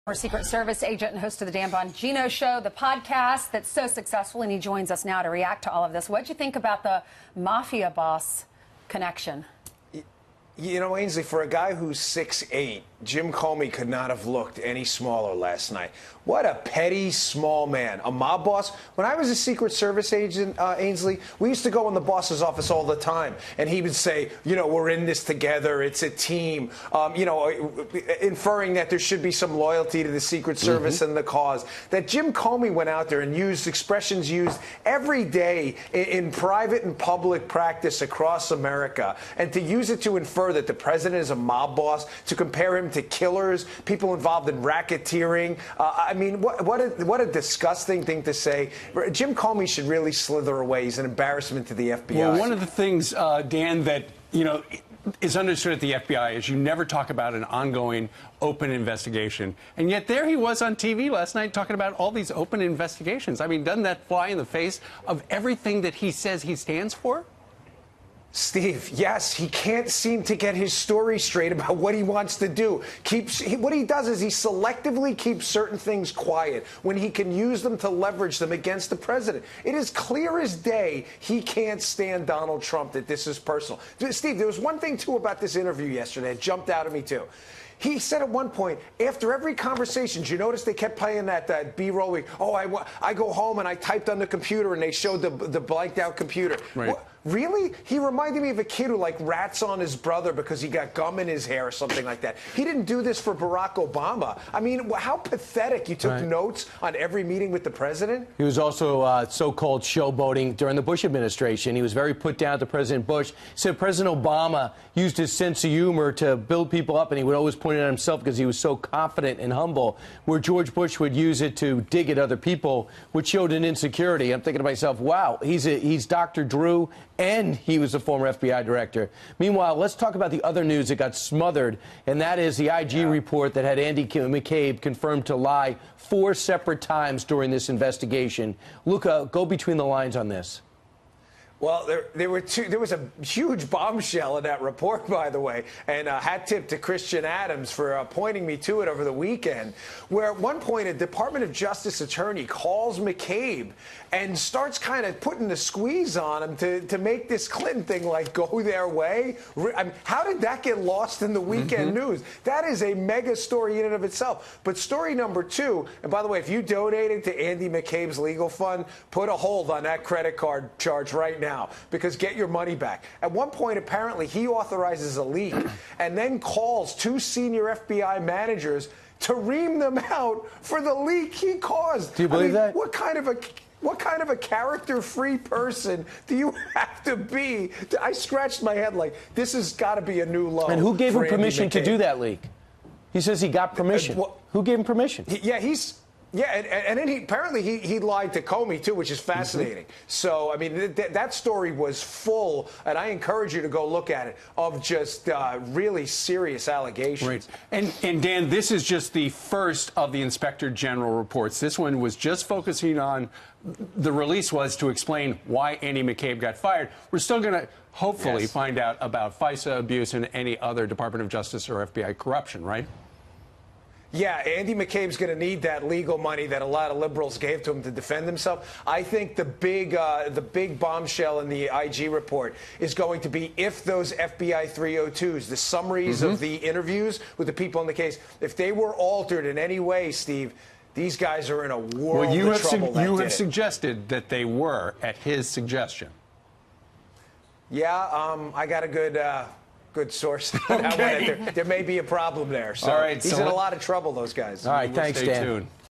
Former Secret Service agent and host of the Dan Bongino Show, the podcast that's so successful, and he joins us now to react to all of this. What'd you think about the mafia boss connection? You know, Ainsley, for a guy who's 6'8", Jim Comey could not have looked any smaller last night. What a petty, small man. A mob boss. When I was a Secret Service agent, Ainsley, we used to go in the boss's office all the time, and he would say, you know, we're in this together, it's a team, inferring that there should be some loyalty to the Secret Service and the cause. That Jim Comey went out there and used expressions used every day in private and public practice across America, and to use it to infer that the president is a mob boss, to compare him to killers, people involved in racketeering. I mean, what a disgusting thing to say. Jim Comey should really slither away. He's an embarrassment to the FBI. Well, one of the things, Dan, that, is understood at the FBI is you never talk about an ongoing open investigation. And yet there he was on TV last night talking about all these open investigations. I mean, doesn't that fly in the face of everything that he says he stands for? Steve, yes, he can't seem to get his story straight about what he wants to do. What he does is he selectively keeps certain things quiet when he can use them to leverage them against the president. It is clear as day he can't stand Donald Trump, that this is personal. Steve, there was one thing, too, about this interview yesterday that jumped out at me, too. He said at one point, after every conversation, did you notice they kept playing that B-roll? I go home and I typed on the computer and they showed the blanked out computer. Right. What? Really? He reminded me of a kid who, like, rats on his brother because he got gum in his hair or something like that. He didn't do this for Barack Obama. I mean, how pathetic. You took notes on every meeting with the president? He was also so-called showboating during the Bush administration. He was very put down to President Bush. He said President Obama used his sense of humor to build people up, and he would always point it at himself because he was so confident and humble, where George Bush would use it to dig at other people, which showed an insecurity. I'm thinking to myself, wow, he's Dr. Drew, and he was a former FBI director. Meanwhile, let's talk about the other news that got smothered, and that is the IG report that had Andy McCabe confirmed to lie 4 separate times during this investigation. Luca, go between the lines on this. Well, there was a huge bombshell in that report, by the way, and hat tip to Christian Adams for pointing me to it over the weekend, where at one point a Department of Justice attorney calls McCabe and starts kind of putting the squeeze on him to make this Clinton thing, like, go their way. I mean, how did that get lost in the weekend news? That is a mega story in and of itself. But story number 2, and by the way, if you donated to Andy McCabe's legal fund, put a hold on that credit card charge right now, because get your money back. At one point, apparently, he authorizes a leak and then calls 2 senior FBI managers to ream them out for the leak he caused. Do you believe that? What kind of a character-free person do you have to be? I scratched my head like, this has got to be a new low. And who gave him Andy permission to McCabe. do that leak? He says he got permission. Who gave him permission? And then he lied to Comey, too, which is fascinating. So, I mean, that story was full, and I encourage you to go look at it, of just really serious allegations. Right. And Dan, this is just the first of the Inspector General reports. This one was just focusing on, the release was to explain why Andy McCabe got fired. We're still going to hopefully find out about FISA abuse and any other Department of Justice or FBI corruption, right? Yeah, Andy McCabe's going to need that legal money that a lot of liberals gave to him to defend himself. I think the big bombshell in the IG report is going to be if those FBI 302s, the summaries of the interviews with the people in the case, if they were altered in any way, Steve, these guys are in a world of trouble. You have suggested that they were at his suggestion. Yeah, I got a good source. There may be a problem there. So he's in a lot of trouble, those guys. All right, thanks, Dan. Stay tuned.